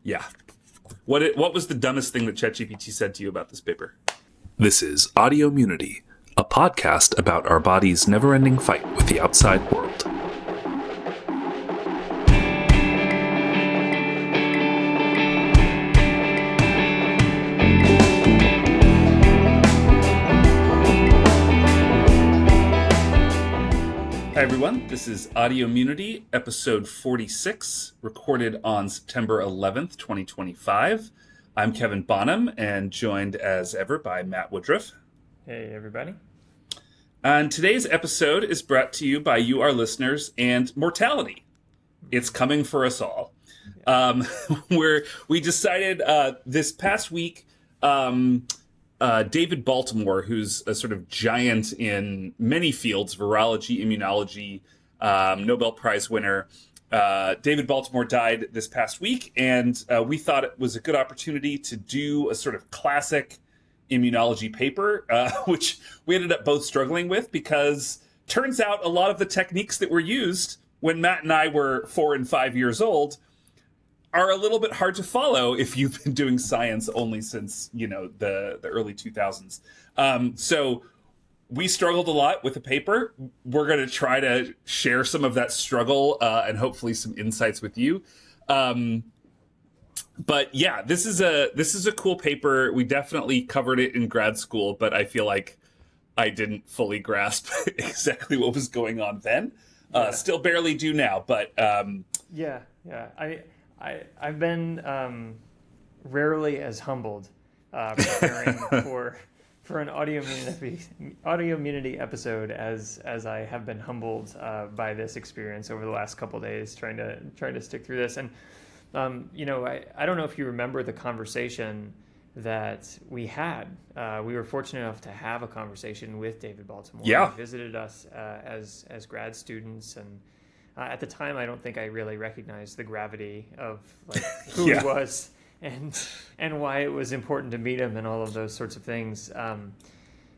Yeah. What was the dumbest thing that ChatGPT said to you about this paper? This is Audiommunity, a podcast about our body's never-ending fight with the outside world. Hi everyone, this is Audiommunity, episode 46, recorded on September 11th, 2025. I'm Kevin Bonham, and joined as ever by Matt Woodruff. Hey everybody. And today's episode is brought to you by you, our listeners, and mortality. It's coming for us all. We decided this past week, David Baltimore, who's a sort of giant in many fields, virology, immunology, Nobel Prize winner. David Baltimore died this past week, and we thought it was a good opportunity to do a sort of classic immunology paper, which we ended up both struggling with because turns out a lot of the techniques that were used when Matt and I were 4 and 5 years old are a little bit hard to follow if you've been doing science only since, the early 2000s. So we struggled a lot with the paper. We're going to try to share some of that struggle and hopefully some insights with you. But yeah, this is a cool paper. We definitely covered it in grad school, but I feel like I didn't fully grasp exactly what was going on then. Still barely do now, but Yeah. I've been rarely as humbled preparing for an Audiommunity episode as I have been humbled by this experience over the last couple of days, trying to stick through this. And I don't know if you remember the conversation that we had. We were fortunate enough to have a conversation with David Baltimore. Yeah. He visited us as grad students, and at the time, I don't think I really recognized the gravity of who he was and why it was important to meet him and all of those sorts of things.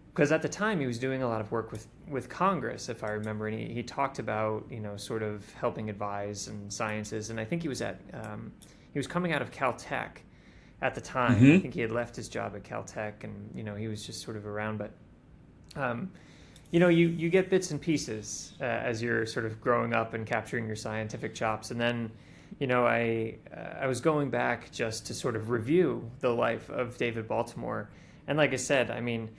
Because at the time, he was doing a lot of work with Congress, if I remember, and he talked about sort of helping advise and sciences. And I think he was coming out of Caltech at the time. Mm-hmm. I think he had left his job at Caltech, and he was just sort of around, but. You get bits and pieces as you're sort of growing up and capturing your scientific chops. And then, I was going back just to sort of review the life of David Baltimore. And like I said, I mean,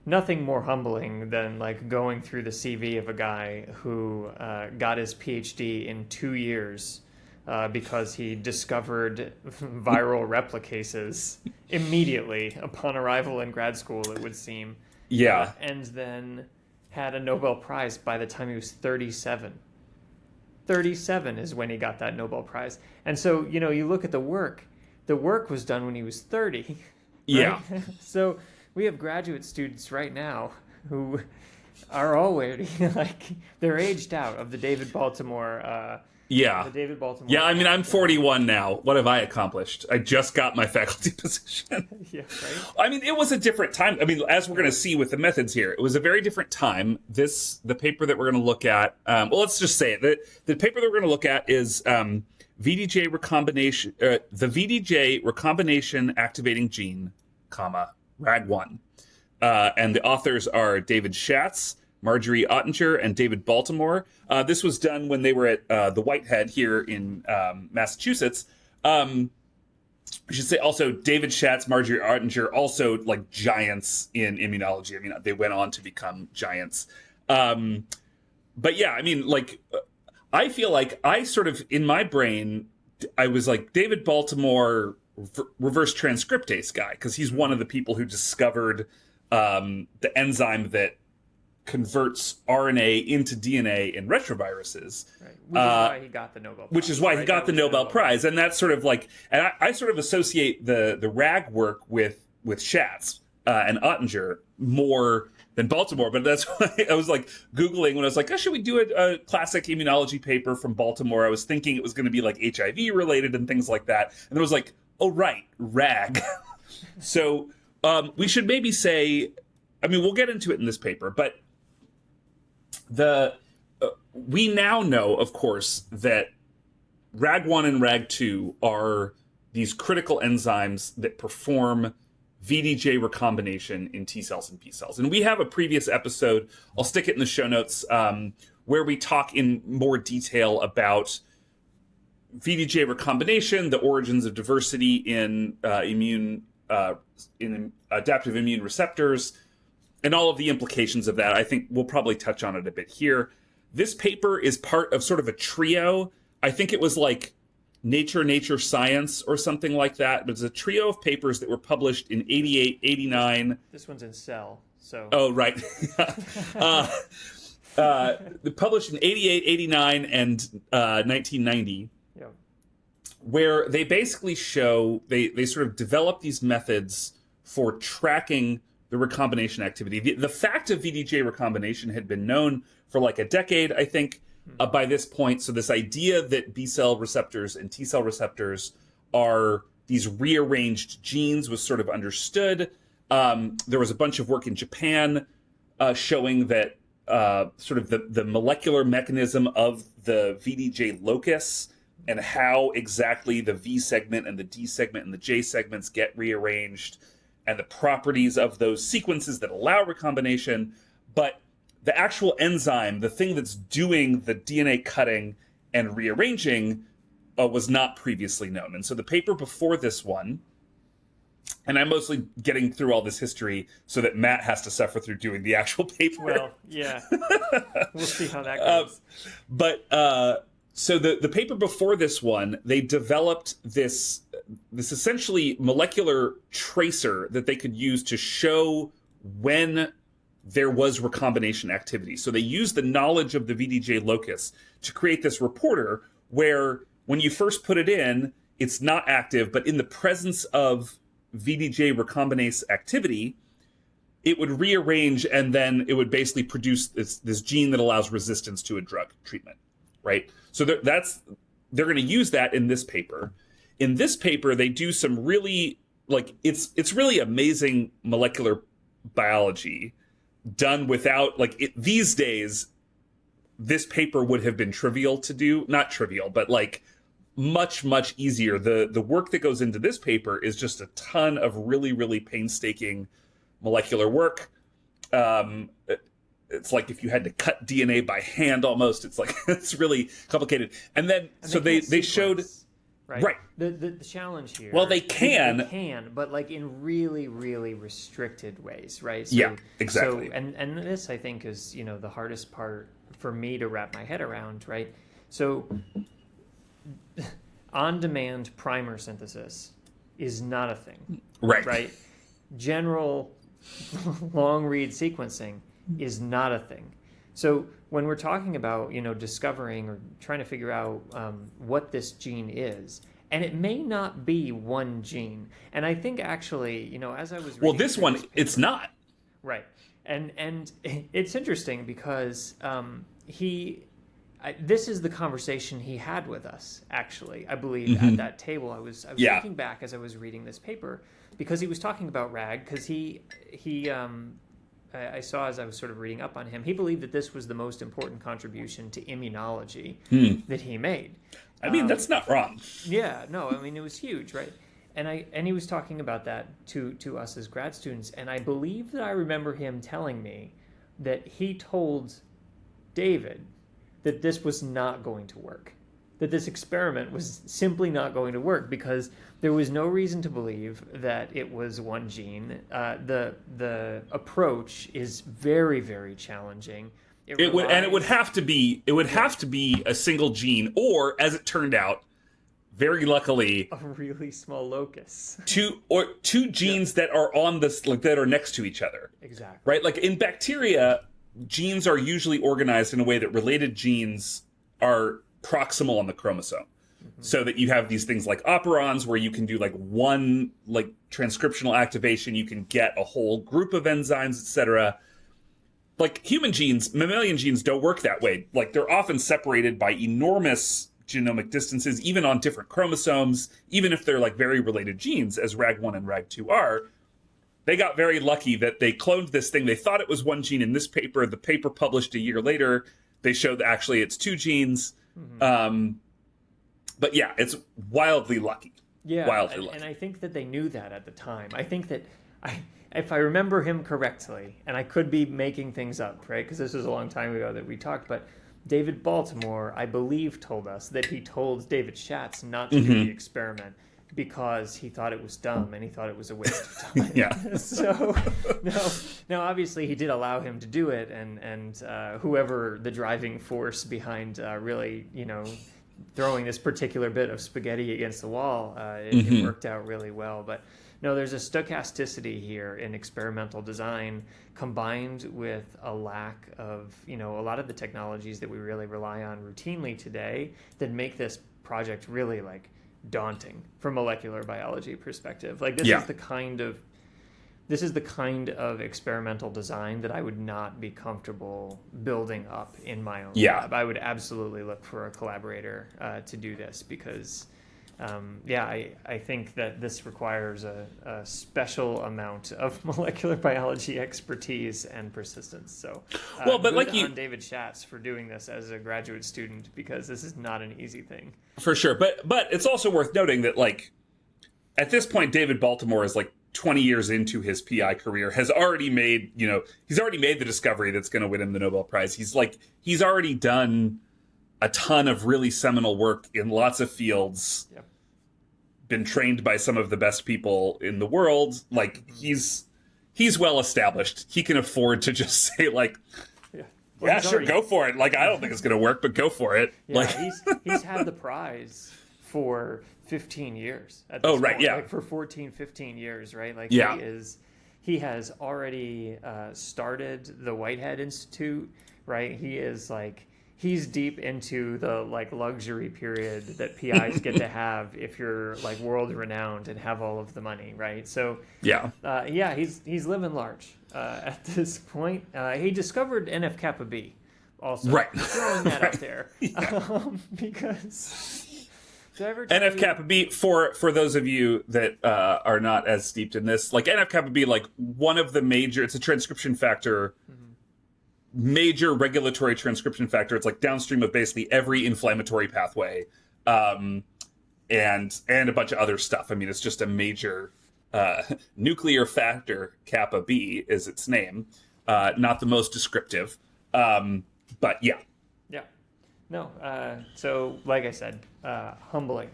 nothing more humbling than going through the CV of a guy who got his PhD in 2 years because he discovered viral replicases immediately upon arrival in grad school, it would seem. Yeah. And then had a Nobel Prize by the time he was 37. 37 is when he got that Nobel Prize. And so, you look at the work was done when he was 30. Right? Yeah. So we have graduate students right now who are already, they're aged out of the David Baltimore Yeah. The David Baltimore. Yeah, I mean, I'm 41 now. What have I accomplished? I just got my faculty position. Yeah, right? I mean, it was a different time. I mean, as we're going to see with the methods here, it was a very different time. The paper that we're going to look at, let's just say it. The paper that we're going to look at is VDJ recombination, the VDJ recombination activating gene, RAG1. And the authors are David Schatz, Marjorie Ottinger, and David Baltimore. This was done when they were at the Whitehead here in Massachusetts. I should say also David Schatz, Marjorie Ottinger, also giants in immunology. I mean, they went on to become giants. But yeah, I mean, I feel like I sort of, in my brain, I was David Baltimore reverse transcriptase guy, because he's one of the people who discovered the enzyme that converts RNA into DNA in retroviruses. Right. Which is why he got the Nobel Prize. Which is why he got the Nobel Prize. And that's sort of and I sort of associate the RAG work with Schatz and Ottinger more than Baltimore. But that's why I was Googling when I was should we do a classic immunology paper from Baltimore? I was thinking it was going to be HIV related and things like that. And it was oh, right, RAG. So we should maybe say, I mean, we'll get into it in this paper, but we now know, of course, that RAG1 and RAG2 are these critical enzymes that perform VDJ recombination in T cells and B cells. And we have a previous episode, I'll stick it in the show notes, where we talk in more detail about VDJ recombination, the origins of diversity in adaptive immune receptors, and all of the implications of that. I think we'll probably touch on it a bit here. This paper is part of sort of a trio. I think it was like Nature Science or something like that. But it's a trio of papers that were published in 88, 89. This one's in Cell, so. Oh, right. Published in 88, 89, and 1990. Yeah. Where they basically show, they sort of develop these methods for tracking the recombination activity. The fact of VDJ recombination had been known for like a decade, I think, by this point. So this idea that B cell receptors and T cell receptors are these rearranged genes was sort of understood. There was a bunch of work in Japan showing that sort of the molecular mechanism of the VDJ locus and how exactly the V segment and the D segment and the J segments get rearranged, and the properties of those sequences that allow recombination. But the actual enzyme, the thing that's doing the DNA cutting and rearranging, was not previously known. And so the paper before this one, and I'm mostly getting through all this history so that Matt has to suffer through doing the actual paper. Well, yeah. We'll see how that goes. So the paper before this one, they developed this essentially molecular tracer that they could use to show when there was recombination activity. So they used the knowledge of the VDJ locus to create this reporter where when you first put it in, it's not active, but in the presence of VDJ recombinase activity, it would rearrange and then it would basically produce this gene that allows resistance to a drug treatment, right? So they're going to use that in this paper. In this paper, they do some really, it's really amazing molecular biology done without, these days, this paper would have been trivial to do. Not trivial, but much, much easier. The work that goes into this paper is just a ton of really, really painstaking molecular work. It's like if you had to cut DNA by hand almost. It's it's really complicated. And then so they showed... Right. The challenge here. Well, they can. They can, but in really, really restricted ways, right? So, yeah, exactly. So, and this, I think, is, the hardest part for me to wrap my head around, right? So on-demand primer synthesis is not a thing. Right? General long-read sequencing is not a thing. So when we're talking about, discovering or trying to figure out what this gene is, and it may not be one gene. And I think actually, as I was reading... Well, this one, it's not. Right. And it's interesting because this is the conversation he had with us, actually, I believe, at that table. I was looking back as I was reading this paper, because he was talking about RAG, because I saw as I was sort of reading up on him, he believed that this was the most important contribution to immunology that he made. I mean, that's not wrong. Yeah, no, I mean, it was huge, right? And he was talking about that to us as grad students, and I believe that I remember him telling me that he told David that this was not going to work, that this experiment was simply not going to work because there was no reason to believe that it was one gene. The approach is very, very challenging. It would have to be a single gene, or, as it turned out, very luckily, a really small locus. two genes that are on this, that are next to each other. Exactly. Right? In bacteria, genes are usually organized in a way that related genes are proximal on the chromosome. So that you have these things like operons where you can do one transcriptional activation, you can get a whole group of enzymes, etc. Human genes, mammalian genes don't work that way. They're often separated by enormous genomic distances, even on different chromosomes, even if they're very related genes, as RAG1 and RAG2 are. They got very lucky that they cloned this thing. They thought it was one gene in this paper. The paper published a year later, they showed that actually it's two genes. But yeah, it's wildly lucky. Yeah, Wildly lucky. and I think that they knew that at the time. I think that if I remember him correctly, and I could be making things up, right? Because this was a long time ago that we talked, but David Baltimore, I believe, told us that he told David Schatz not to do the experiment because he thought it was dumb and he thought it was a waste of time. Yeah. So, now obviously he did allow him to do it, and whoever the driving force behind really, throwing this particular bit of spaghetti against the wall, it worked out really well. But no, there's a stochasticity here in experimental design combined with a lack of, a lot of the technologies that we really rely on routinely today that make this project really like daunting from molecular biology perspective. Like this is the kind of experimental design that I would not be comfortable building up in my own lab. I would absolutely look for a collaborator to do this because, I think that this requires a special amount of molecular biology expertise and persistence. So, but good like on David Schatz for doing this as a graduate student because this is not an easy thing. For sure, but it's also worth noting that like at this point, David Baltimore is like 20 years into his PI career, has already made, he's already made the discovery that's going to win him the Nobel Prize. He's already done a ton of really seminal work in lots of fields, been trained by some of the best people in the world. Like he's well established. He can afford to just say like, sure, go for it. Like, I don't think it's going to work, but go for it. Yeah, like he's had the prize for 15 years at this point. Like for 14, 15 years, right? Like he has already started the Whitehead Institute, right? He's deep into the like luxury period that PIs get to have if you're like world renowned and have all of the money, right? So he's living large at this point. He discovered NF-kappa B also. Right. Throwing that out there. Because NF-kappa B, for those of you that are not as steeped in this, like NF-kappa B, like one of the major, it's a transcription factor, major regulatory transcription factor. It's like downstream of basically every inflammatory pathway, and a bunch of other stuff. I mean, it's just a major nuclear factor. Kappa B is its name, not the most descriptive, but yeah. No, so like I said, humbling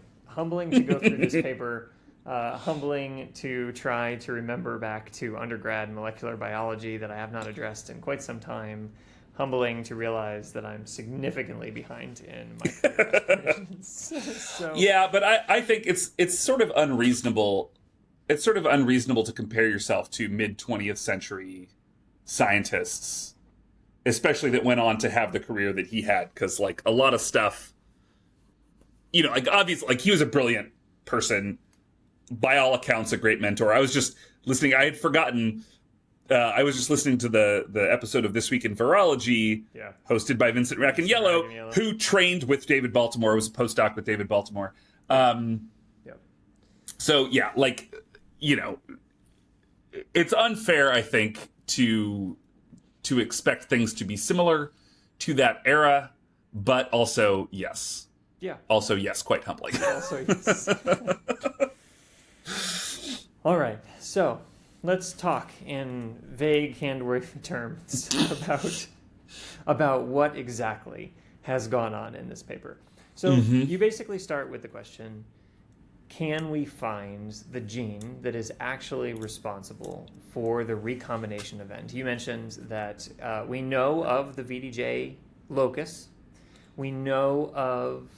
to go through this paper, humbling to try to remember back to undergrad molecular biology that I have not addressed in quite some time, humbling to realize that I'm significantly behind in my career aspirations. Yeah, but I think it's sort of unreasonable. It's sort of unreasonable to compare yourself to mid-20th century scientists, especially that went on to have the career that he had, because like a lot of stuff, like obviously, like he was a brilliant person, by all accounts, a great mentor. I was just listening. I had forgotten. I was just listening to the episode of This Week in Virology, hosted by Vincent Racaniello, who trained with David Baltimore, was a postdoc with David Baltimore. So yeah, like it's unfair, I think, to expect things to be similar to that era, but also yes. Yeah. Also yes, quite humbling. Also yes. All right, so let's talk in vague hand-waving terms about what exactly has gone on in this paper. So you basically start with the question, can we find the gene that is actually responsible for the recombination event? You mentioned that we know of the VDJ locus. We know of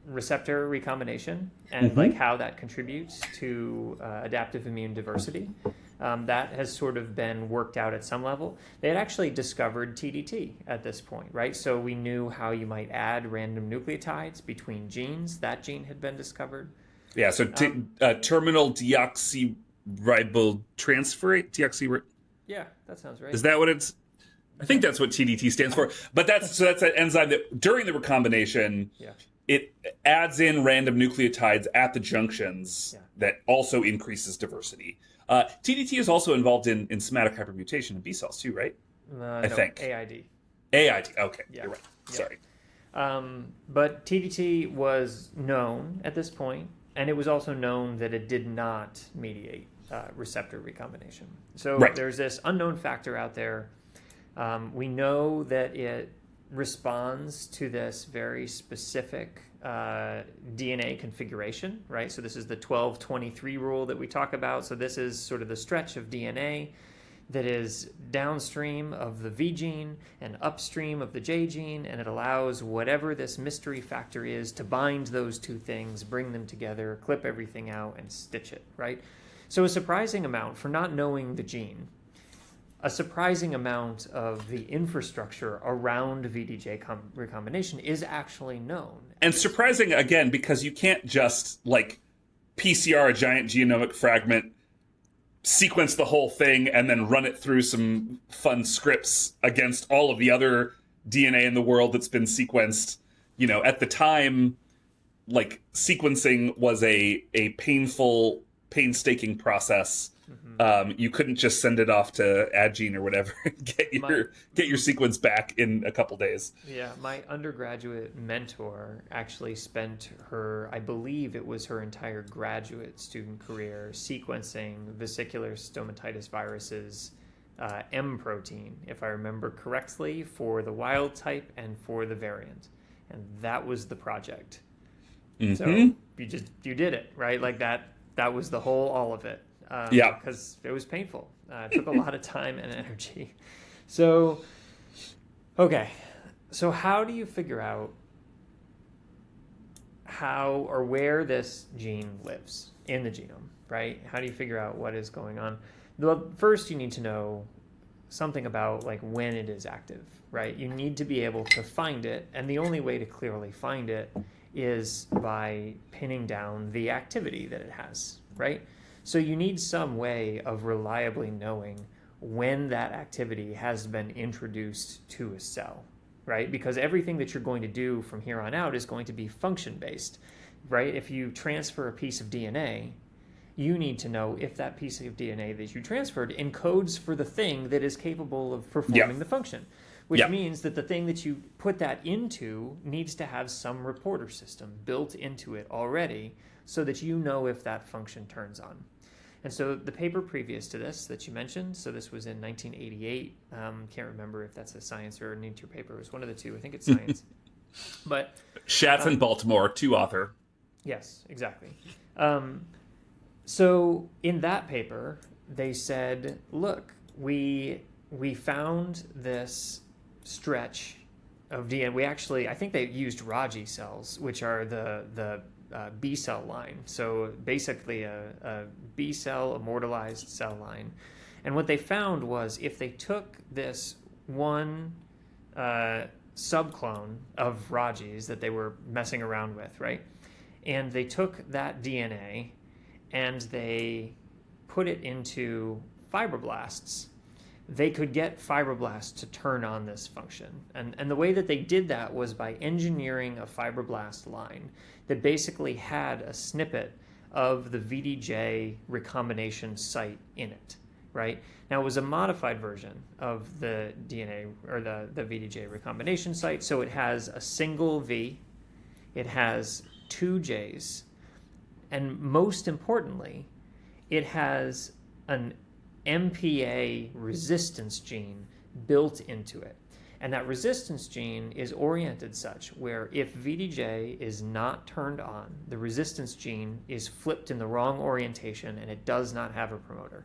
receptor recombination and like how that contributes to adaptive immune diversity. That has sort of been worked out at some level. They had actually discovered TDT at this point, right? So we knew how you might add random nucleotides between genes. That gene had been discovered. Yeah, so terminal deoxyribotranspherate. Yeah, that sounds right. Is that what it's? I think that's what TDT stands for. But that's an enzyme that during the recombination, it adds in random nucleotides at the junctions that also increases diversity. TDT is also involved in somatic hypermutation in B cells too, right? I think. AID. AID. Okay, you're right. Sorry. But TDT was known at this point, and it was also known that it did not mediate receptor recombination. So Right. there's this unknown factor out there. We know that it responds to this very specific DNA configuration, right? So this is the 12-23 rule that we talk about. So this is sort of the stretch of DNA that is downstream of the V gene and upstream of the J gene, and it allows whatever this mystery factor is to bind those two things, bring them together, clip everything out, and stitch it, right? So a surprising amount, for not knowing the gene, a surprising amount of the infrastructure around VDJ recombination is actually known. And surprising, again, because you can't just, like, PCR a giant genomic fragment, sequence the whole thing, and then run it through some fun scripts against all of the other DNA in the world that's been sequenced. You know, at the time, like, sequencing was a painful, painstaking process. You couldn't just send it off to Adgene or whatever and get your sequence back in a couple days. Yeah, my undergraduate mentor actually spent I believe it was her entire graduate student career sequencing vesicular stomatitis virus's M protein, if I remember correctly, for the wild type and for the variant. And that was the project. So you did it, right? Like that was the whole, all of it. Yeah. Because it was painful. It took a lot of time and energy. So, okay. So how do you figure out how or where this gene lives in the genome, right? How do you figure out what is going on? Well, first you need to know something about like when it is active, right? You need to be able to find it, and the only way to clearly find it is by pinning down the activity that it has, right? So you need some way of reliably knowing when that activity has been introduced to a cell, right? Because everything that you're going to do from here on out is going to be function-based, right? If you transfer a piece of DNA, you need to know if that piece of DNA that you transferred encodes for the thing that is capable of performing the function, which means that the thing that you put that into needs to have some reporter system built into it already so that you know if that function turns on. And so the paper previous to this that you mentioned, so this was in 1988. Can't remember if that's a Science or a Nature paper. It was one of the two. I think it's Science. But Schatz and Baltimore, two author. Yes, exactly. So in that paper, they said, look, we found this stretch of DNA. We actually, I think they used Raji cells, which are the B cell line. So basically a B cell immortalized cell line. And what they found was if they took this one subclone of Raji's that they were messing around with, right? And they took that DNA and they put it into fibroblasts, they could get fibroblasts to turn on this function. And the way that they did that was by engineering a fibroblast line that basically had a snippet of the VDJ recombination site in it, right? Now, it was a modified version of the DNA, or the VDJ recombination site, so it has a single V, it has two Js, and most importantly, it has an MPA resistance gene built into it. And that resistance gene is oriented such where if VDJ is not turned on, the resistance gene is flipped in the wrong orientation and it does not have a promoter.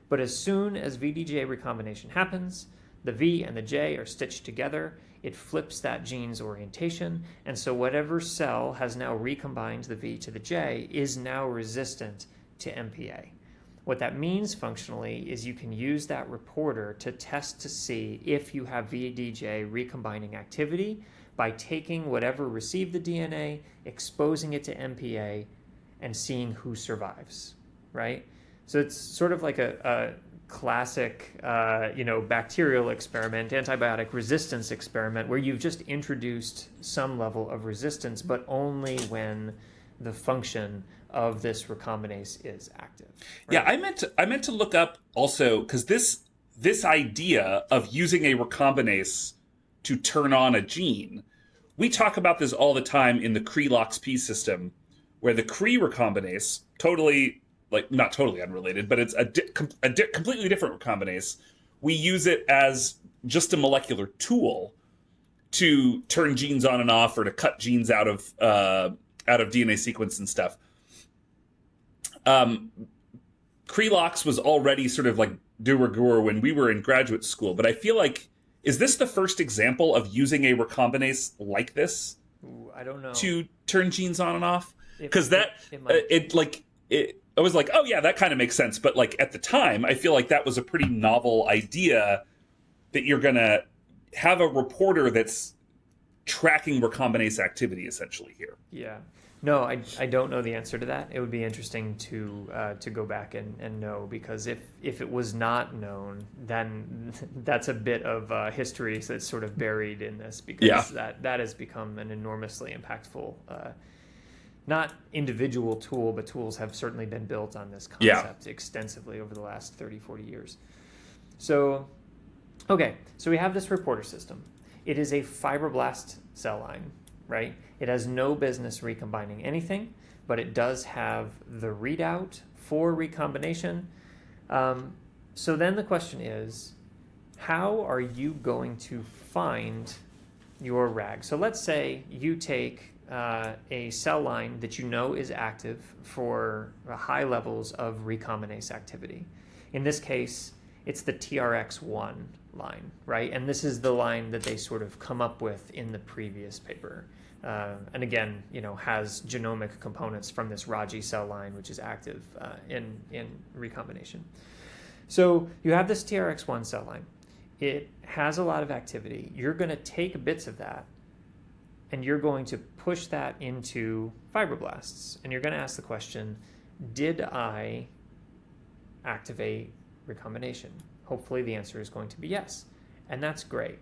But as soon as VDJ recombination happens, the V and the J are stitched together, it flips that gene's orientation, and so whatever cell has now recombined the V to the J is now resistant to MPA. What that means functionally is you can use that reporter to test to see if you have VDJ recombining activity by taking whatever received the DNA, exposing it to MPA, and seeing who survives, right? So it's sort of like a classic, bacterial experiment, antibiotic resistance experiment, where you've just introduced some level of resistance, but only when the function of this recombinase is active. Right? Yeah, I meant to look up also, because this idea of using a recombinase to turn on a gene we talk about this all the time in the Cre-LoxP system, where the Cre recombinase, totally, like, not totally unrelated, but it's a completely different recombinase. We use it as just a molecular tool to turn genes on and off, or to cut genes out of DNA sequence and stuff. Cre-Lox was already sort of like de rigueur when we were in graduate school, but I feel like, is this the first example of using a recombinase like this? Ooh, I don't know. To turn genes on and off? Because I was like, oh yeah, that kind of makes sense. But like at the time, I feel like that was a pretty novel idea, that you're gonna have a reporter that's tracking recombinase activity essentially here. Yeah. No, I don't know the answer to that. It would be interesting to go back and know, because if it was not known, then that's a bit of history that's sort of buried in this, because that has become an enormously impactful, not individual tool, but tools have certainly been built on this concept extensively over the last 30, 40 years. So, okay, so we have this reporter system. It is a fibroblast cell line, right? It has no business recombining anything, but it does have the readout for recombination. So then the question is, how are you going to find your RAG? So let's say you take a cell line that you know is active for high levels of recombinase activity. In this case, it's the TRX1 line, right? And this is the line that they sort of come up with in the previous paper. And again, has genomic components from this Raji cell line, which is active in recombination. So you have this TRX1 cell line. It has a lot of activity. You're going to take bits of that, and you're going to push that into fibroblasts. And you're going to ask the question, did I activate recombination? Hopefully the answer is going to be yes. And that's great.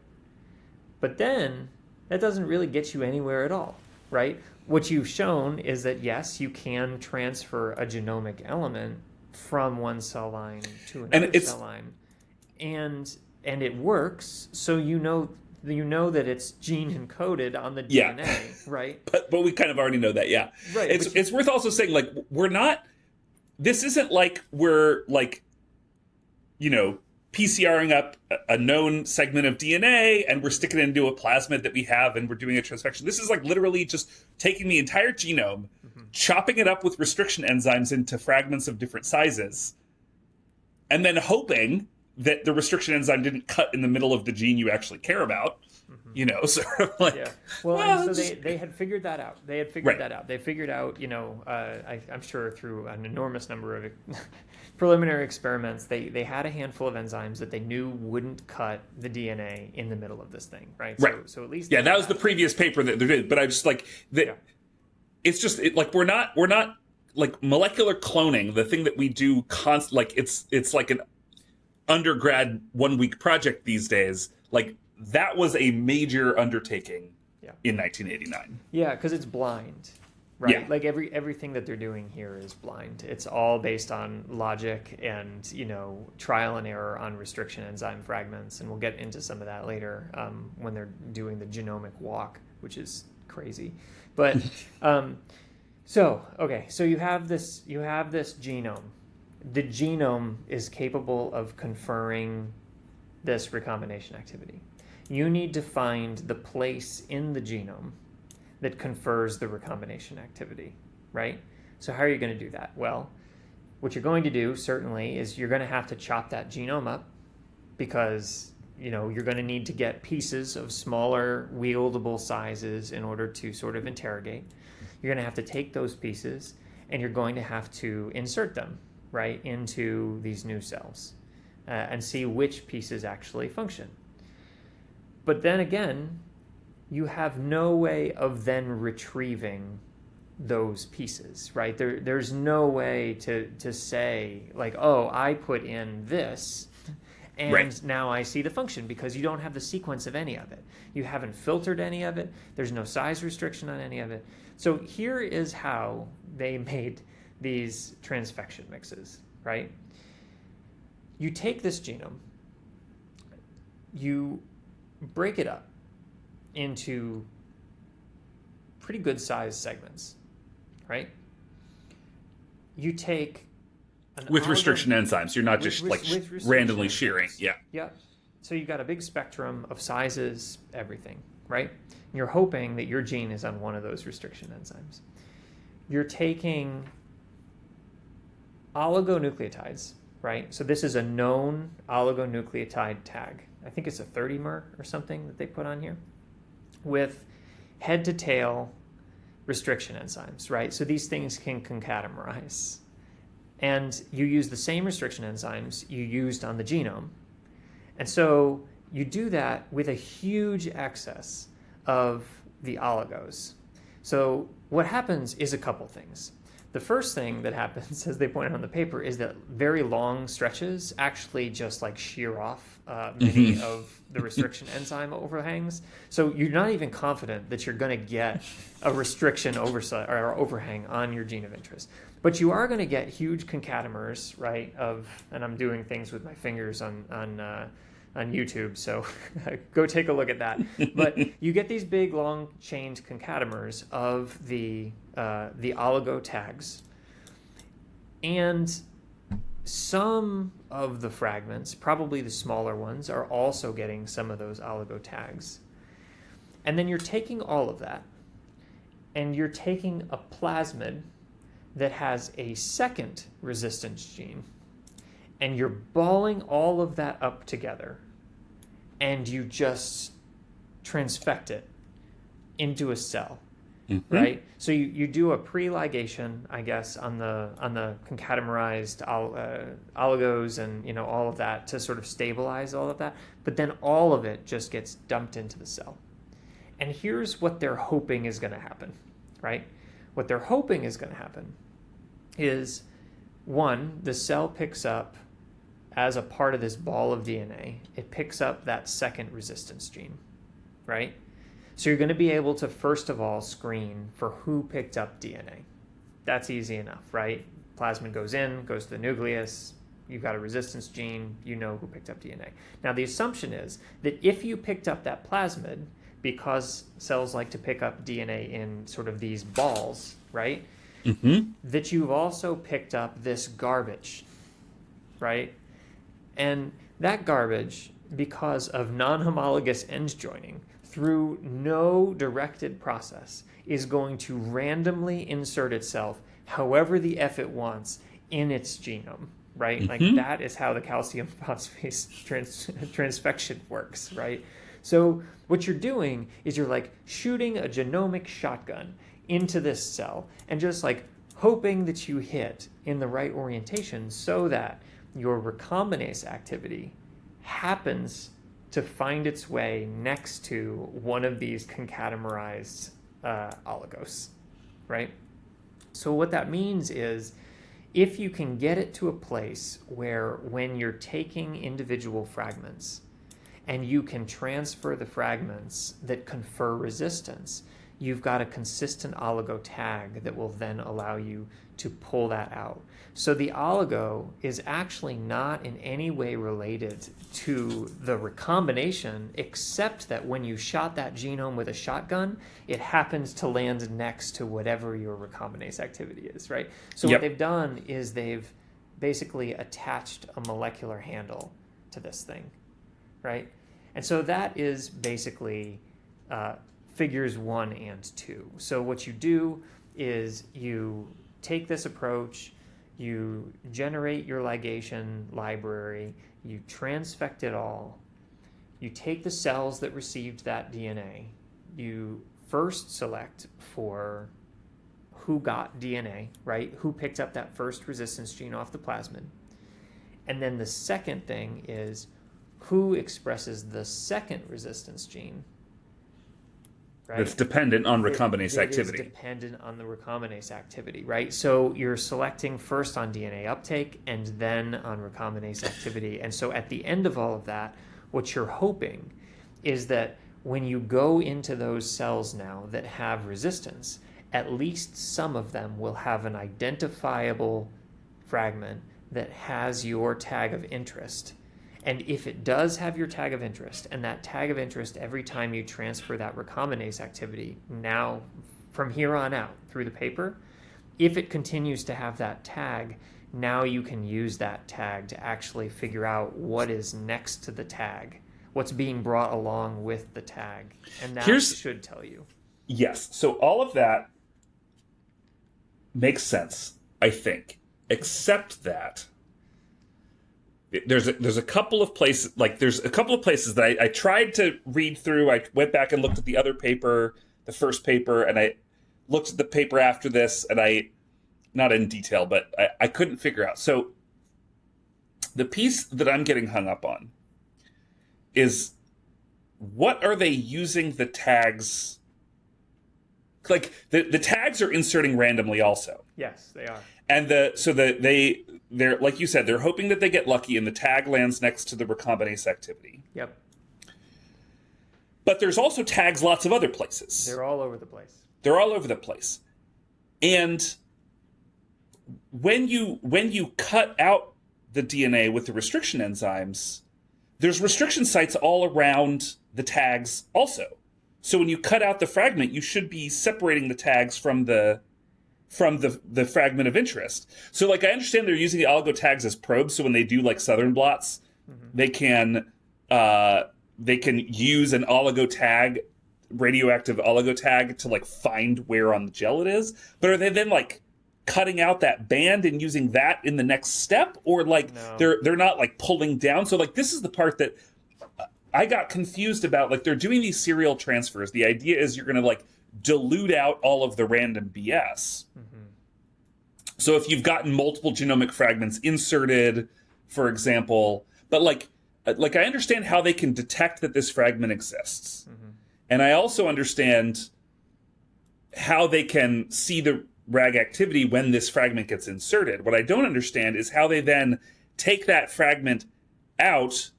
But then that doesn't really get you anywhere at all, right? What you've shown is that, yes, you can transfer a genomic element from one cell line to another cell line. And it works, so you know that it's gene encoded on the DNA, right? But we kind of already know that, yeah. Right. It's worth also saying, like, this isn't like we're, like, PCRing up a known segment of DNA and we're sticking it into a plasmid that we have and we're doing a transfection. This is like literally just taking the entire genome, chopping it up with restriction enzymes into fragments of different sizes, and then hoping that the restriction enzyme didn't cut in the middle of the gene you actually care about. Sort of like... Yeah. Well, so they had figured that out. They figured out, I'm sure through an enormous number of preliminary experiments, they had a handful of enzymes that they knew wouldn't cut the DNA in the middle of this thing, right? So at least... Yeah, that was the previous paper that they did. But I just like... It's just, we're not like molecular cloning, the thing that we do like it's like an undergrad 1 week project these days. Like, that was a major undertaking in 1989. Yeah, because it's blind, right? Yeah. Like everything that they're doing here is blind. It's all based on logic and trial and error on restriction enzyme fragments, and we'll get into some of that later when they're doing the genomic walk, which is crazy. But so you have this genome. The genome is capable of conferring this recombination activity. You need to find the place in the genome that confers the recombination activity, right? So how are you going to do that? Well, what you're going to do, certainly, is you're going to have to chop that genome up, because you're going to need to get pieces of smaller wieldable sizes in order to sort of interrogate. You're going to have to take those pieces and you're going to have to insert them, right, into these new cells and see which pieces actually function. But then again, you have no way of then retrieving those pieces, right? There's no way to say, like, oh, I put in this, and now I see the function, because you don't have the sequence of any of it. You haven't filtered any of it. There's no size restriction on any of it. So here is how they made these transfection mixes, right? You take this genome, you break it up into pretty good sized segments, right? You take with restriction enzymes. You're not just like randomly shearing. Yeah. Yeah. So you've got a big spectrum of sizes, everything, right? You're hoping that your gene is on one of those restriction enzymes. You're taking oligonucleotides, right? So this is a known oligonucleotide tag. I think it's a 30-mer or something that they put on here with head to tail restriction enzymes, right? So these things can concatenarize. And you use the same restriction enzymes you used on the genome. And so you do that with a huge excess of the oligos. So what happens is a couple things. The first thing that happens, as they pointed out on the paper, is that very long stretches actually just like shear off many of the restriction enzyme overhangs. So you're not even confident that you're going to get a restriction oversight or overhang on your gene of interest. But you are going to get huge concatenamers, right? And I'm doing things with my fingers on YouTube, so go take a look at that. But you get these big, long-chained concatenamers of the oligo tags, and some of the fragments, probably the smaller ones, are also getting some of those oligo tags. And then you're taking all of that, and you're taking a plasmid that has a second resistance gene, and you're balling all of that up together, and you just transfect it into a cell, right? So you do a pre-ligation, I guess, on the concatenarized oligos and all of that to sort of stabilize all of that, but then all of it just gets dumped into the cell. And here's what they're hoping is going to happen, right? What they're hoping is going to happen is, one, the cell picks up, as a part of this ball of DNA, it picks up that second resistance gene, right? So you're going to be able to, first of all, screen for who picked up DNA. That's easy enough, right? Plasmid goes in, goes to the nucleus, you've got a resistance gene, you know who picked up DNA. Now, the assumption is that if you picked up that plasmid, because cells like to pick up DNA in sort of these balls, right? That you've also picked up this garbage, right? And that garbage, because of non-homologous end joining, through no directed process, is going to randomly insert itself however the F it wants in its genome, right? Like that is how the calcium phosphate transfection works, right? So what you're doing is you're like shooting a genomic shotgun into this cell and just like hoping that you hit in the right orientation so that your recombinase activity happens to find its way next to one of these concatenarized oligos, right? So what that means is if you can get it to a place where when you're taking individual fragments and you can transfer the fragments that confer resistance, you've got a consistent oligo tag that will then allow you to pull that out. So the oligo is actually not in any way related to the recombination, except that when you shot that genome with a shotgun, it happens to land next to whatever your recombinase activity is, right? So what they've done is they've basically attached a molecular handle to this thing, right? And so that is basically figures 1 and 2. So what you do is you take this approach, you generate your ligation library, you transfect it all, you take the cells that received that DNA, you first select for who got DNA, right? Who picked up that first resistance gene off the plasmid. And then the second thing is who expresses the second resistance gene. Right? It's dependent on recombinase activity. It is dependent on the recombinase activity, right? So you're selecting first on DNA uptake and then on recombinase activity. And so at the end of all of that, what you're hoping is that when you go into those cells now that have resistance, at least some of them will have an identifiable fragment that has your tag of interest. And if it does have your tag of interest, and that tag of interest every time you transfer that recombinase activity now from here on out through the paper, if it continues to have that tag, now you can use that tag to actually figure out what is next to the tag, what's being brought along with the tag. And that should tell you. Yes. So all of that makes sense, I think, except that there's a couple of places, that I tried to read through. I went back and looked at the other paper, the first paper, and I looked at the paper after this, and not in detail, but I couldn't figure out. So the piece that I'm getting hung up on is, what are they using the tags? Like the tags are inserting randomly also. Yes, they are. And they're like you said, they're hoping that they get lucky and the tag lands next to the recombinase activity. Yep. But there's also tags lots of other places. They're all over the place. They're all over the place. And when you cut out the DNA with the restriction enzymes, there's restriction sites all around the tags also. So when you cut out the fragment, you should be separating the tags from the fragment of interest. So like, I understand they're using the oligo tags as probes, so when they do like southern blots, they can use an oligo tag, radioactive oligo tag, to like find where on the gel it is. But are they then like cutting out that band and using that in the next step, or like they're not like pulling down? So like, this is the part that I got confused about. Like, they're doing these serial transfers. The idea is you're going to like dilute out all of the random BS. So if you've gotten multiple genomic fragments inserted, for example, but like I understand how they can detect that this fragment exists. And I also understand how they can see the RAG activity when this fragment gets inserted. What I don't understand is how they then take that fragment out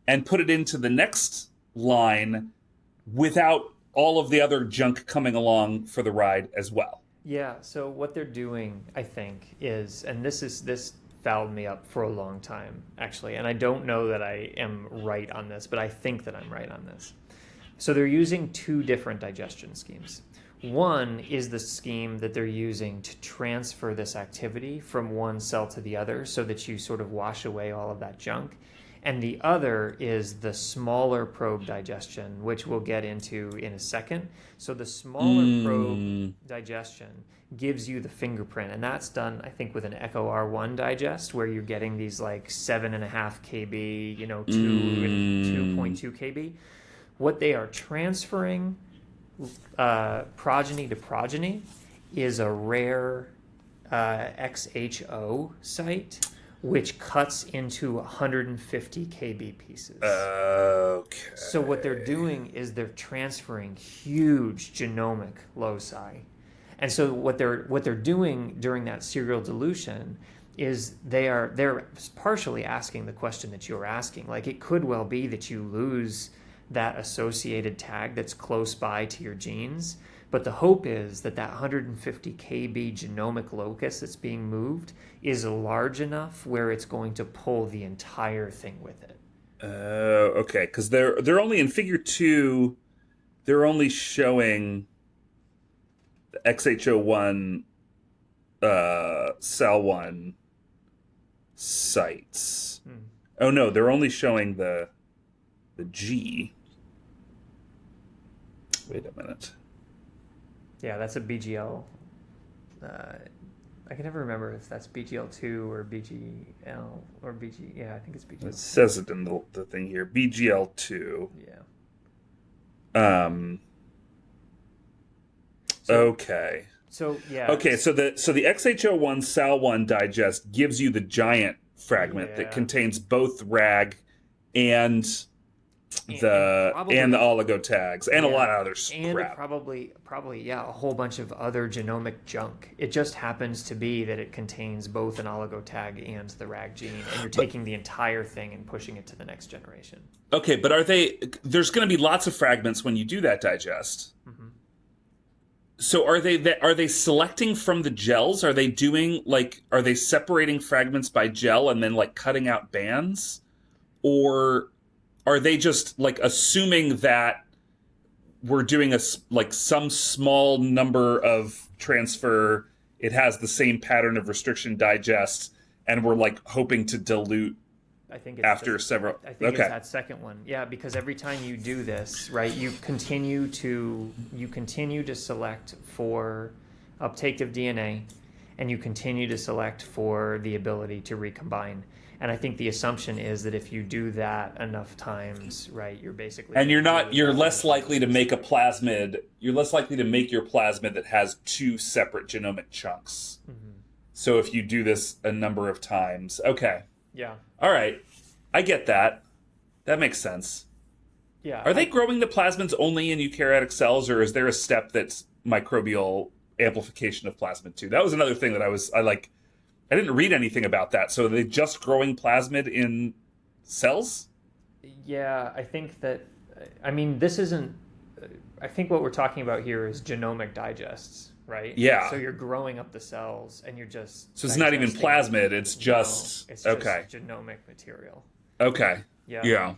and put it into the next line without all of the other junk coming along for the ride as well. Yeah, so what they're doing, I think, is, and this fouled me up for a long time, actually, and I don't know that I am right on this, but I think that I'm right on this. So they're using two different digestion schemes. One is the scheme that they're using to transfer this activity from one cell to the other so that you sort of wash away all of that junk. And the other is the smaller probe digestion, which we'll get into in a second. So the smaller probe digestion gives you the fingerprint, and that's done, I think, with an Echo R1 digest, where you're getting these like 7.5 kb, 2 and 2.2 kb. What they are transferring progeny to progeny is a rare XHO site, which cuts into 150 kb pieces. Okay. So what they're doing is they're transferring huge genomic loci. And so what they're doing during that serial dilution is they're partially asking the question that you're asking. Like, it could well be that you lose that associated tag that's close by to your genes, but the hope is that 150 kb genomic locus that's being moved is large enough where it's going to pull the entire thing with it. Okay, because they're only in Figure 2. They're only showing the XHO1 cell 1 sites. Oh no, they're only showing the G. Wait a minute. Yeah, that's a BGL. I can never remember if that's BGL2 or BGL or BG. Yeah, I think it's BGL. It says it in the thing here. BGL2. Yeah. Okay. So yeah. Okay, so the XHO1 SAL1 digest gives you the giant fragment that contains both RAG and the oligo tags and a lot of other crap. And probably a whole bunch of other genomic junk. It just happens to be that it contains both an oligo tag and the RAG gene, and you're taking the entire thing and pushing it to the next generation. Okay, but there's going to be lots of fragments when you do that digest. So are they selecting from the gels? Are they separating fragments by gel and then like cutting out bands? Or are they just like assuming that we're doing like some small number of transfer. It has the same pattern of restriction digest, and we're like hoping to dilute I think it's after several. I think Okay. it's that second one. Yeah, because every time you do this, right, you continue to select for uptake of DNA, and you continue to select for the ability to recombine. And I think the assumption is that if you do that enough times, right, you're basically And you're less likely to make a plasmid. You're less likely to make your plasmid that has two separate genomic chunks. Mm-hmm. So if you do this a number of times, okay. Yeah. All right. I get that. That makes sense. Yeah. Are they growing the plasmids only in eukaryotic cells, or is there a step that's microbial amplification of plasmid too? That was another thing that I didn't read anything about that. So are they just growing plasmid in cells? Yeah, I think that, I mean, this isn't, I think what we're talking about here is genomic digests, right? Yeah. So you're growing up the cells and you're just. So it's not even digesting. plasmid, it's just, No, it's okay. just genomic material. Okay. Yeah. Yeah.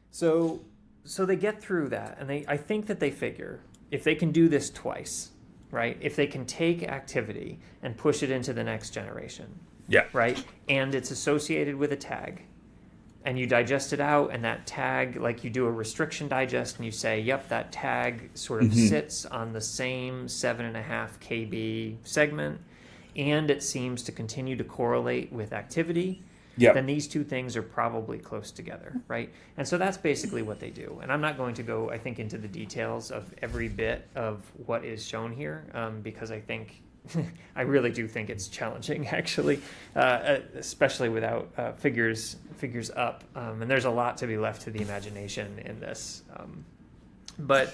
So they get through that, and I think that they figure if they can do this twice, right? If they can take activity and push it into the next generation, Yeah. right? And it's associated with a tag, and you digest it out, and that tag, like you do a restriction digest, and you say, yep, that tag sort of sits on the same 7.5 kb segment, and it seems to continue to correlate with activity. Yep. Then these two things are probably close together, right? And so that's basically what they do. And I'm not going to go, I think, into the details of every bit of what is shown here, because I think, I really do think it's challenging, actually, especially without figures up. And there's a lot to be left to the imagination in this. But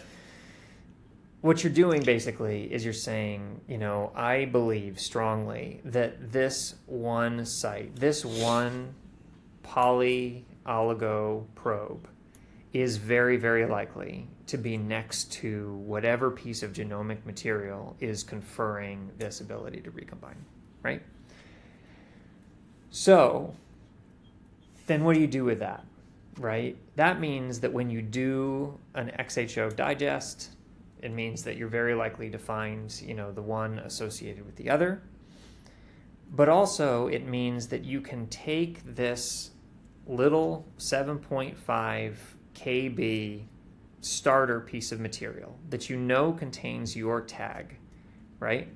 what you're doing basically is you're saying, I believe strongly that this one site, this one poly-oligo probe is very, very likely to be next to whatever piece of genomic material is conferring this ability to recombine, right? So then what do you do with that, right? That means that when you do an XHO digest, it means that you're very likely to find, the one associated with the other. But also it means that you can take this little 7.5 kb starter piece of material that contains your tag, right?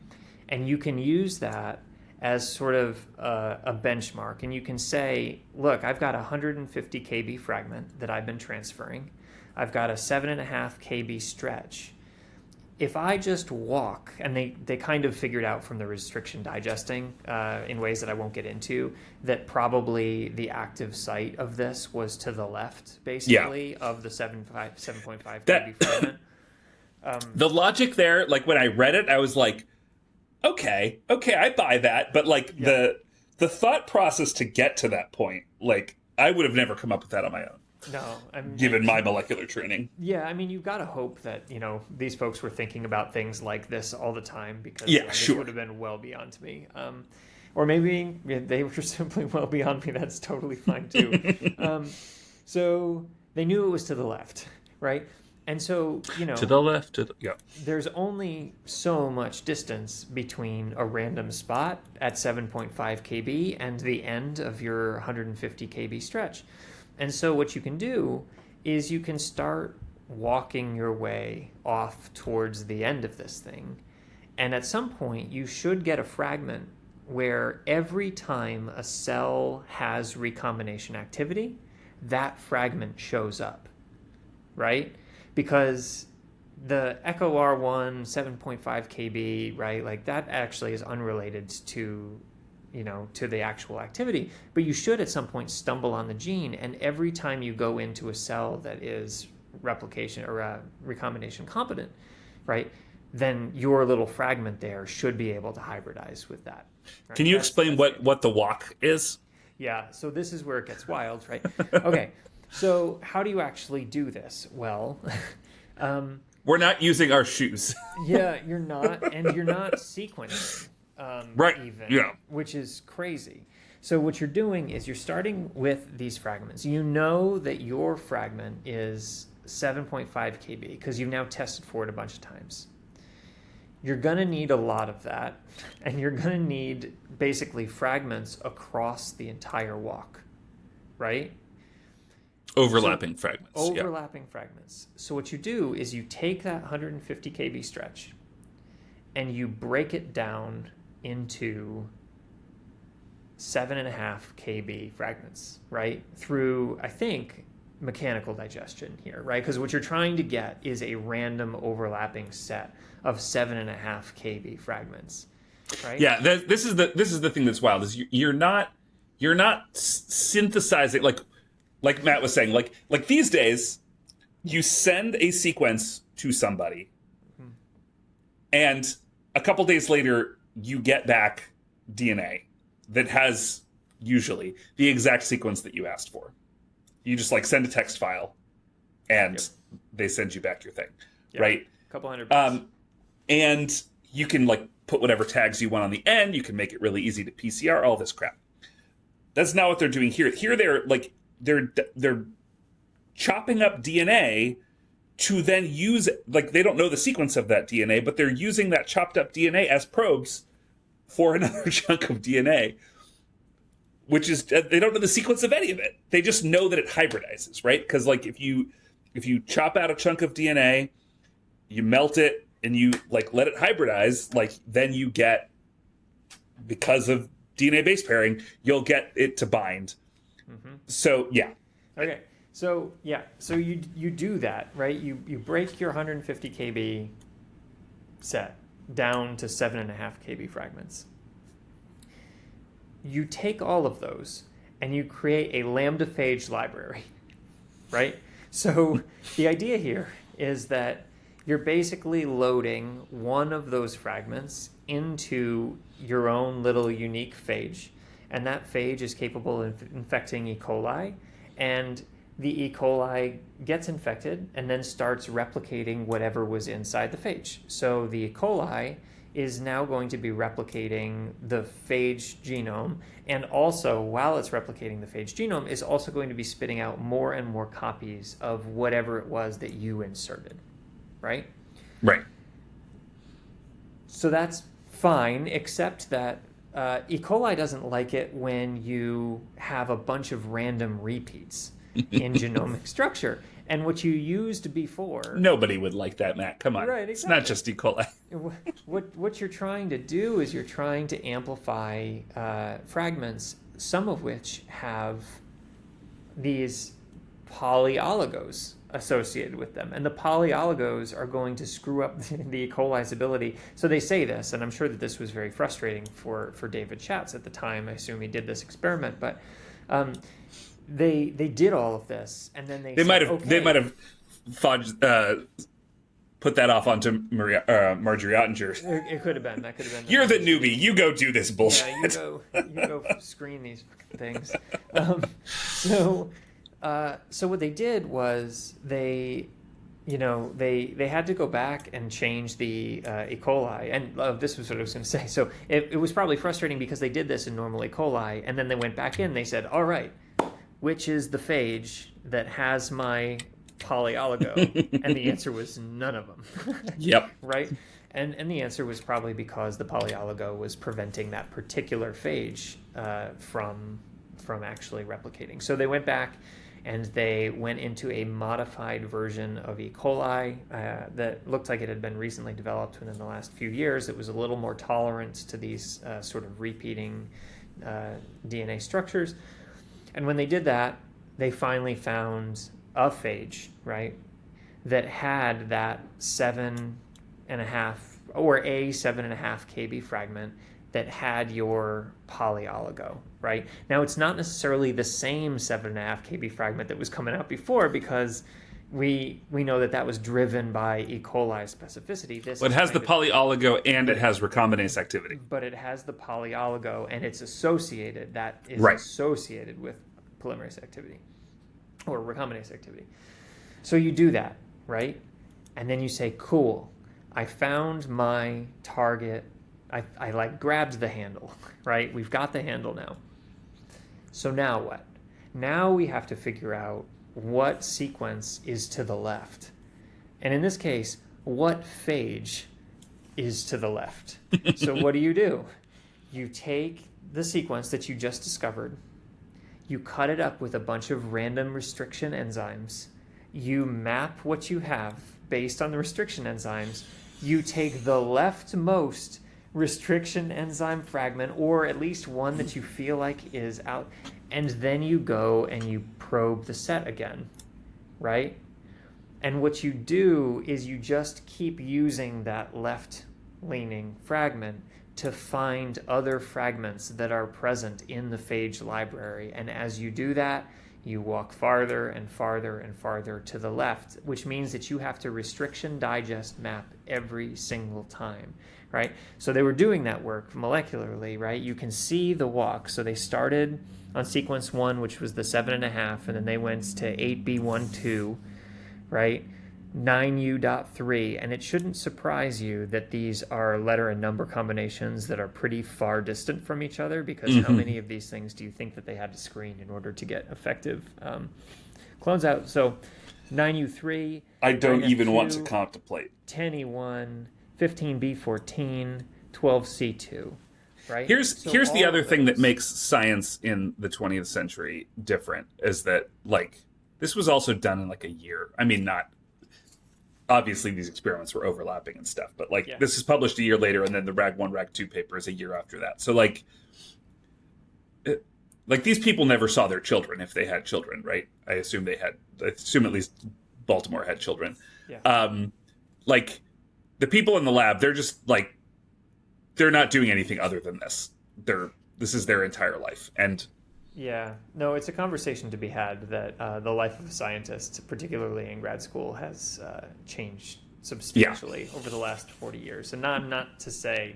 And you can use that as sort of a benchmark. And you can say, look, I've got a 150 kb fragment that I've been transferring. I've got a 7.5 kb stretch. If I just walk, and they kind of figured out from the restriction digesting in ways that I won't get into, that probably the active site of this was to the left, basically, of the 7.5 kb fragment. The logic there, like when I read it, I was like, okay, I buy that. But like the thought process to get to that point, like I would have never come up with that on my own. No, given my molecular training. Yeah, I mean, you've got to hope that these folks were thinking about things like this all the time, because this would have been well beyond me. Or maybe they were simply well beyond me. That's totally fine too. So they knew it was to the left, right? And so to the left, there's only so much distance between a random spot at 7.5 kb and the end of your 150 kb stretch. And so what you can do is you can start walking your way off towards the end of this thing. And at some point, you should get a fragment where every time a cell has recombination activity, that fragment shows up, right? Because the Echo R1 7.5 kb, right, like that actually is unrelated to the actual activity, but you should at some point stumble on the gene, and every time you go into a cell that is replication or recombination competent, right, then your little fragment there should be able to hybridize with that. Right? Can you explain what the walk is? Yeah, so this is where it gets wild, right? Okay, so how do you actually do this? Well, we're not using our shoes. Yeah, you're not, and you're not sequencing. Right. Which is crazy. So what you're doing is you're starting with these fragments. You know that your fragment is 7.5 kb because you've now tested for it a bunch of times. You're going to need a lot of that, and you're going to need basically fragments across the entire walk, right? Overlapping fragments. Overlapping fragments. So what you do is you take that 150 kb stretch and you break it down into 7.5 kb fragments, right? Through, I think, mechanical digestion here, right? Because what you're trying to get is a random overlapping set of 7.5 kb fragments, right? Yeah, this is the thing that's wild is you're not synthesizing like Matt was saying, like these days, you send a sequence to somebody, and a couple days later, you get back DNA that has usually the exact sequence that you asked for. You just send a text file, and they send you back your thing, right? A couple $100. And you can put whatever tags you want on the end. You can make it really easy to PCR. All this crap. That's not what they're doing here. Here they're chopping up DNA to then use they don't know the sequence of that DNA, but they're using that chopped up DNA as probes for another chunk of DNA, which is they don't know the sequence of any of it. They just know that it hybridizes, right? Because if you chop out a chunk of DNA, you melt it and you let it hybridize, then you get, because of DNA base pairing, you'll get it to bind. Mm-hmm. So yeah. Okay. So you do that, right? You break your 150 kb set down to 7.5 kb fragments. You take all of those and you create a lambda phage library, right? So the idea here is that you're basically loading one of those fragments into your own little unique phage, and that phage is capable of infecting E. coli, and the E. coli gets infected and then starts replicating whatever was inside the phage. So the E. coli is now going to be replicating the phage genome, and also, while it's replicating the phage genome, is also going to be spitting out more and more copies of whatever it was that you inserted, right? Right. So that's fine, except that E. coli doesn't like it when you have a bunch of random repeats in genomic structure. And what you used before... Nobody would like that, Matt. Come on. Right, exactly. It's not just E. coli. What you're trying to do is you're trying to amplify fragments, some of which have these polyoligos associated with them. And the polyoligos are going to screw up the E. coli's ability. So they say this, and I'm sure that this was very frustrating for David Schatz at the time. I assume he did this experiment, but... They did all of this, and then they might have put that off onto Marjorie Ottinger. It could have been. That could have been. You're the newbie. You go do this bullshit. Yeah, you go screen these things. So what they did was they had to go back and change the E. coli. And this was what I was going to say. So it was probably frustrating because they did this in normal E. coli, and then they went back in. They said, all right, which is the phage that has my polyoligo? And the answer was none of them. Yep. Right? And the answer was probably because the polyoligo was preventing that particular phage from actually replicating. So they went back and they went into a modified version of E. coli that looked like it had been recently developed within the last few years. It was a little more tolerant to these sort of repeating DNA structures. And when they did that, they finally found a phage, right, that had that 7.5 or a 7.5 kb fragment that had your polyoligo, right? Now, it's not necessarily the same 7.5 kb fragment that was coming out before, because we know that was driven by E. coli specificity. It has the polyoligo and it has recombinase activity. But it has the polyoligo, and it's associated. That is associated with polymerase activity or recombinase activity. So you do that, right? And then you say, cool, I found my target. I grabbed the handle, right? We've got the handle now. So now what? Now we have to figure out what sequence is to the left. And in this case, what phage is to the left. So what do? You take the sequence that you just discovered, you cut it up with a bunch of random restriction enzymes, you map what you have based on the restriction enzymes, you take the leftmost restriction enzyme fragment, or at least one that you feel like is out, and then you go and you probe the set again, right? And what you do is you just keep using that left-leaning fragment to find other fragments that are present in the phage library. And as you do that, you walk farther and farther and farther to the left, which means that you have to restriction digest map every single time, right? So they were doing that work molecularly, right? You can see the walk. So they started on sequence 1, which was the 7.5, and then they went to 8B12, right? 9U.3, and it shouldn't surprise you that these are letter and number combinations that are pretty far distant from each other, because how many of these things do you think that they had to screen in order to get effective clones out? So 9U3, I don't even want to contemplate. 10E1, 15B14, 12C2, right? Here's the other thing that makes science in the 20th century different, is that, like, this was also done in like a year. I mean, not... Obviously, these experiments were overlapping and stuff, but like this is published a year later, and then the Rag 1, Rag 2 paper is a year after that. So like these people never saw their children if they had children, right? I assume at least Baltimore had children. Yeah. Like the people in the lab, they're just like, they're not doing anything other than this. This is their entire life. And yeah, no, it's a conversation to be had that the life of a scientist, particularly in grad school, has changed substantially over the last 40 years. And not to say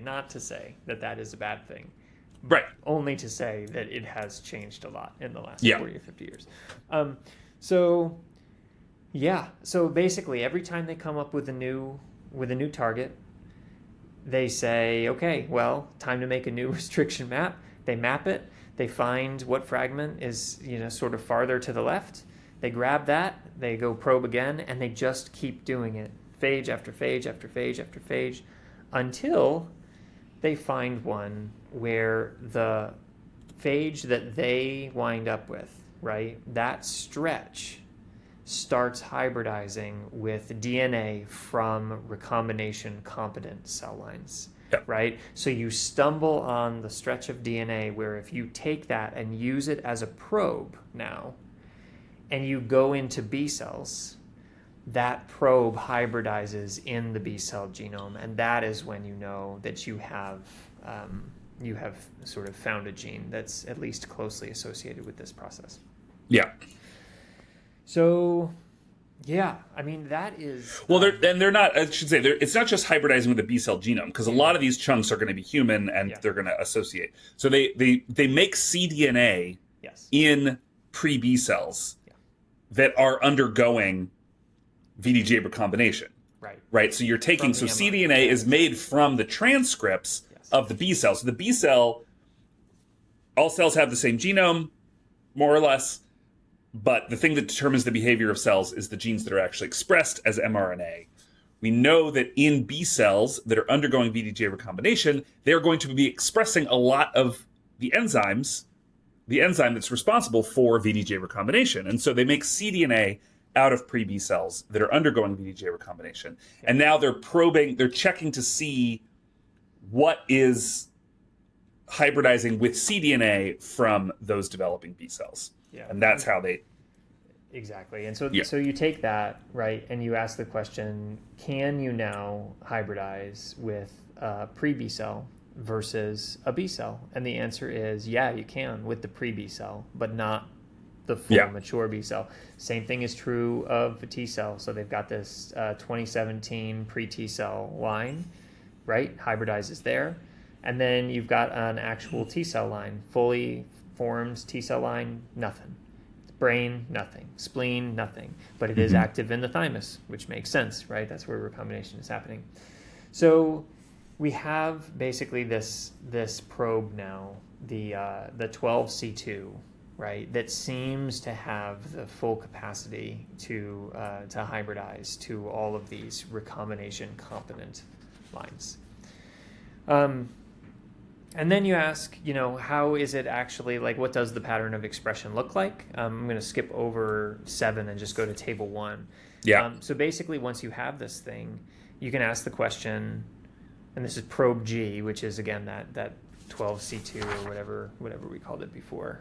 that that is a bad thing, right? Only to say that it has changed a lot in the last 40 or 50 years. So basically, every time they come up with a new target, they say, okay, well, time to make a new restriction map. They map it. They find what fragment is, sort of farther to the left. They grab that, they go probe again, and they just keep doing it, phage after phage after phage after phage, until they find one where the phage that they wind up with, right, that stretch starts hybridizing with DNA from recombination competent cell lines. Yep. Right? So you stumble on the stretch of DNA where if you take that and use it as a probe now, and you go into B cells, that probe hybridizes in the B cell genome, and that is when you know that you have sort of found a gene that's at least closely associated with this process. Yeah. So... yeah, I mean, that is... Well, they're not, I should say, it's not just hybridizing with the B-cell genome, because a lot of these chunks are going to be human, and they're going to associate. So they make cDNA in pre-B cells that are undergoing VDJ recombination. Right? So you're taking... So cDNA is made from the transcripts of the B cells. So the B cell, all cells have the same genome, more or less. But the thing that determines the behavior of cells is the genes that are actually expressed as mRNA. We know that in B cells that are undergoing VDJ recombination, they're going to be expressing a lot of the enzyme that's responsible for VDJ recombination. And so they make cDNA out of pre-B cells that are undergoing VDJ recombination. And now they're checking to see what is hybridizing with cDNA from those developing B cells. Yeah. And that's how they... Exactly. And so you take that, right, and you ask the question, can you now hybridize with a pre-B cell versus a B cell? And the answer is, yeah, you can with the pre-B cell, but not the full mature B cell. Same thing is true of a T cell. So they've got this 2017 pre-T cell line, right, hybridizes there. And then you've got an actual T cell line, fully forms T cell line, nothing. Brain, nothing. Spleen, nothing. But it is active in the thymus, which makes sense, right? That's where recombination is happening. So we have basically this probe now, the 12C2, right, that seems to have the full capacity to hybridize to all of these recombination component lines. And then you ask, how is it actually, like, what does the pattern of expression look like? I'm going to skip over 7 and just go to table 1. Yeah. So basically, once you have this thing, you can ask the question, and this is probe G, which is, again, that 12C2 or whatever we called it before.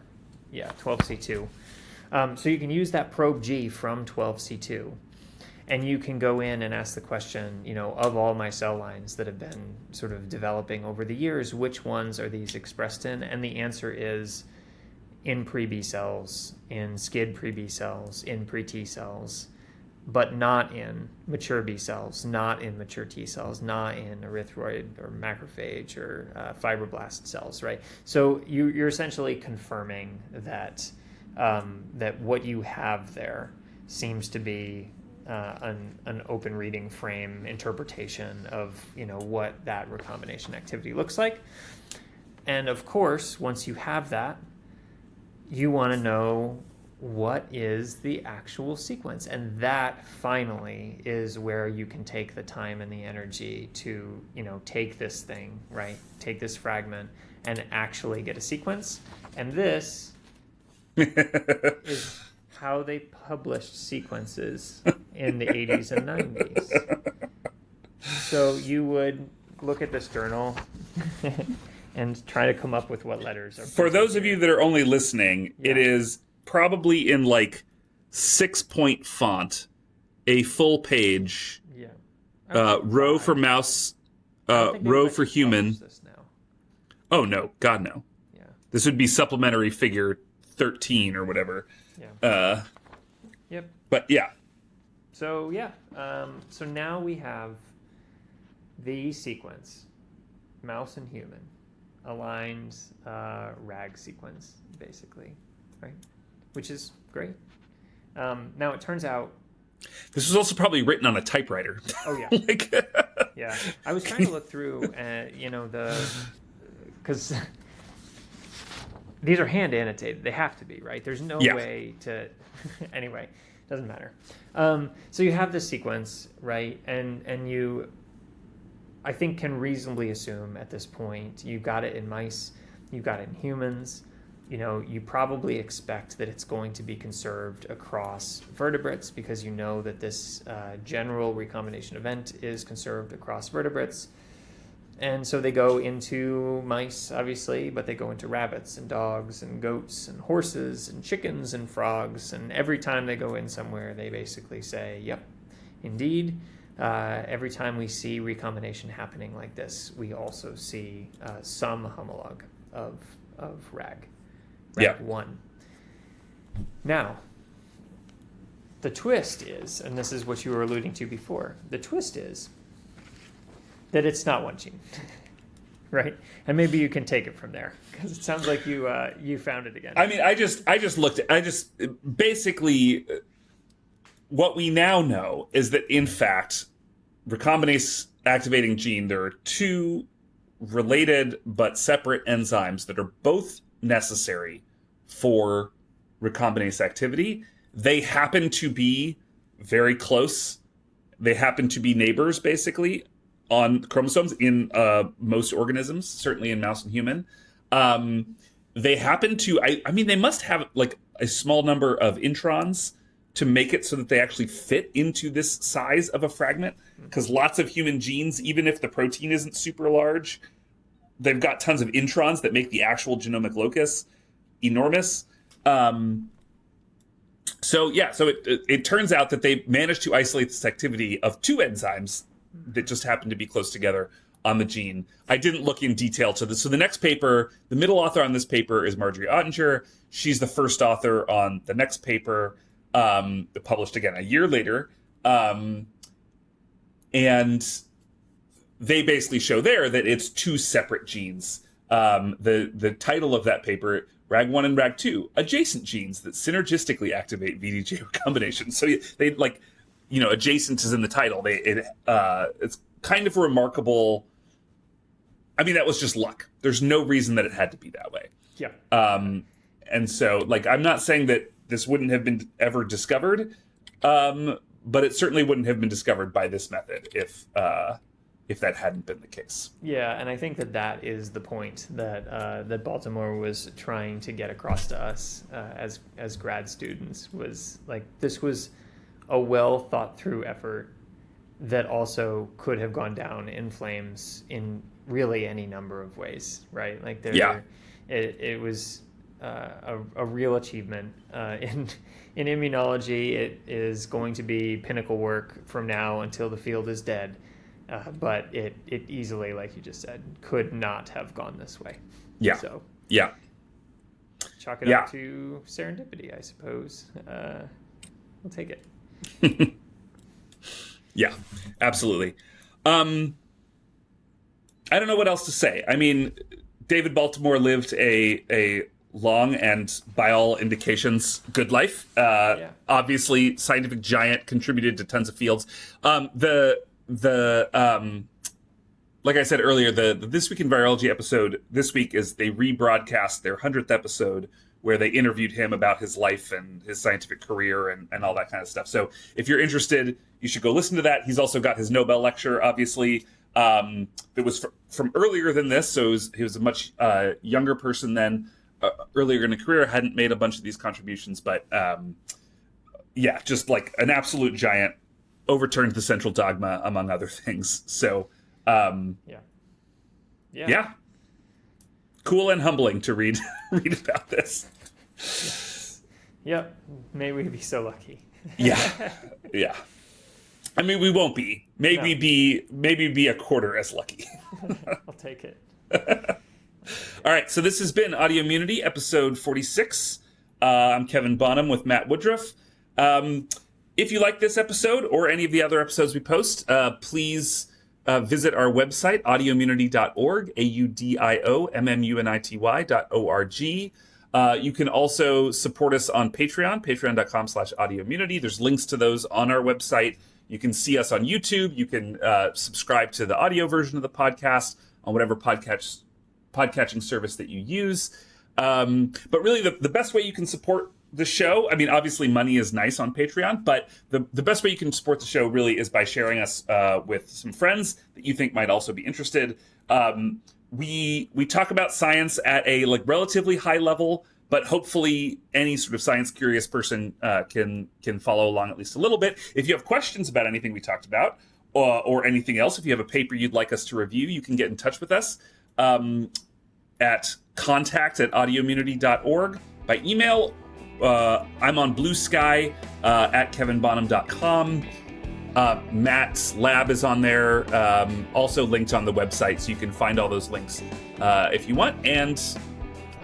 Yeah, 12C2. So you can use that probe G from 12C2. And you can go in and ask the question, of all my cell lines that have been sort of developing over the years, which ones are these expressed in? And the answer is in pre-B cells, in skid pre-B cells, in pre-T cells, but not in mature B cells, not in mature T cells, not in erythroid or macrophage or fibroblast cells, right? So you're essentially confirming that that what you have there seems to be an open reading frame interpretation of what that recombination activity looks like. And of course, once you have that, you want to know what is the actual sequence, and that finally is where you can take the time and the energy to take this thing, right, take this fragment and actually get a sequence. And this is how they published sequences in the 80s and 90s. So you would look at this journal and try to come up with what letters are. For those of you that are only listening, it is probably in like 6-point font, a full page, row for mouse, row for human. This now. Oh no, God no. Yeah. This would be supplementary figure 13 or whatever. Yeah. Yep. But yeah. So so now we have the sequence, mouse and human, aligned RAG sequence, basically, right? Which is great. Now it turns out this was also probably written on a typewriter. Oh yeah. Yeah. I was trying to look through, because these are hand annotated. They have to be, right? There's no way to. Anyway, doesn't matter. So you have this sequence, right? And you, I think, can reasonably assume at this point you got it in mice, you got it in humans. You probably expect that it's going to be conserved across vertebrates because you know that this general recombination event is conserved across vertebrates. And so they go into mice, obviously, but they go into rabbits and dogs and goats and horses and chickens and frogs. And every time they go in somewhere, they basically say, yep, indeed. Every time we see recombination happening like this, we also see some homologue of RAG. RAG1. Now, the twist is, and this is what you were alluding to before, the twist is that it's not one gene, right? And maybe you can take it from there because it sounds like you found it again. I mean, basically what we now know is that in fact, recombinase activating gene, there are two related but separate enzymes that are both necessary for recombinase activity. They happen to be very close. They happen to be neighbors, basically, on chromosomes in most organisms, certainly in mouse and human. They happen to, I mean, they must have like a small number of introns to make it so that they actually fit into this size of a fragment. Because lots of human genes, even if the protein isn't super large, they've got tons of introns that make the actual genomic locus enormous. So it turns out that they managed to isolate this activity of two enzymes that just happen to be close together on the gene. I didn't look in detail to this. So the next paper, the middle author on this paper is Marjorie Ottinger. She's the first author on the next paper, published again a year later. And they basically show there that it's two separate genes. The title of that paper, RAG1 and RAG2, adjacent genes that synergistically activate VDJ recombination. So they like, adjacent is in the title. It's kind of remarkable. I mean, that was just luck. There's no reason that it had to be that way. Yeah. And so, like, I'm not saying that this wouldn't have been ever discovered, but it certainly wouldn't have been discovered by this method if that hadn't been the case. Yeah, and I think that is the point that Baltimore was trying to get across to us as grad students, was like, this was a well thought through effort that also could have gone down in flames in really any number of ways, right? Like it was a real achievement in immunology. It is going to be pinnacle work from now until the field is dead. But it easily, like you just said, could not have gone this way. Yeah. So yeah. Chalk it up to serendipity, I suppose. We'll take it. Yeah, absolutely. I don't know what else to say. I mean, David Baltimore lived a long and, by all indications, good life. Obviously, scientific giant, contributed to tons of fields. Like I said earlier, the This Week in Virology episode this week is they rebroadcast their 100th episode, where they interviewed him about his life and his scientific career and all that kind of stuff. So if you're interested, you should go listen to that. He's also got his Nobel lecture, obviously. It was from earlier than this, so he was a much younger person then, earlier in a career, hadn't made a bunch of these contributions, but just like an absolute giant, overturned the central dogma, among other things. So yeah. Cool and humbling to read about this. Yes. Yep. May we be so lucky. Yeah. I mean, we won't be. Maybe be a quarter as lucky. I'll take it. All right. So this has been Audiomunity, episode 46. I'm Kevin Bonham with Matt Woodruff. If you like this episode or any of the other episodes we post, please visit our website, audiomunity.org, AUDIOMMUNITY.org. You can also support us on Patreon, patreon.com/audiomunity. There's links to those on our website. You can see us on YouTube. You can subscribe to the audio version of the podcast on whatever podcatching service that you use. But really, the best way you can support the show, I mean, obviously money is nice on Patreon, but the best way you can support the show really is by sharing us with some friends that you think might also be interested. We talk about science at a relatively high level, but hopefully any sort of science curious person can follow along at least a little bit. If you have questions about anything we talked about or anything else, if you have a paper you'd like us to review, you can get in touch with us at contact@audiomunity.org by email. I'm on Blue Sky at kevinbonham.com. Matt's lab is on there, also linked on the website, so you can find all those links if you want. And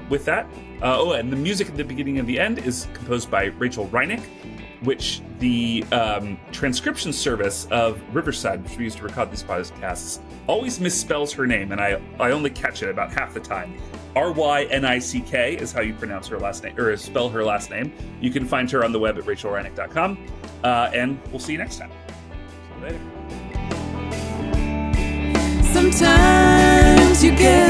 with that, and the music at the beginning and the end is composed by Rachel Reinick, which the transcription service of Riverside, which we use to record these podcasts, always misspells her name, and I only catch it about half the time. Rynick is how you pronounce her last name, or spell her last name. You can find her on the web at rachelreinick.com, and we'll see you next time. See you later. Sometimes you get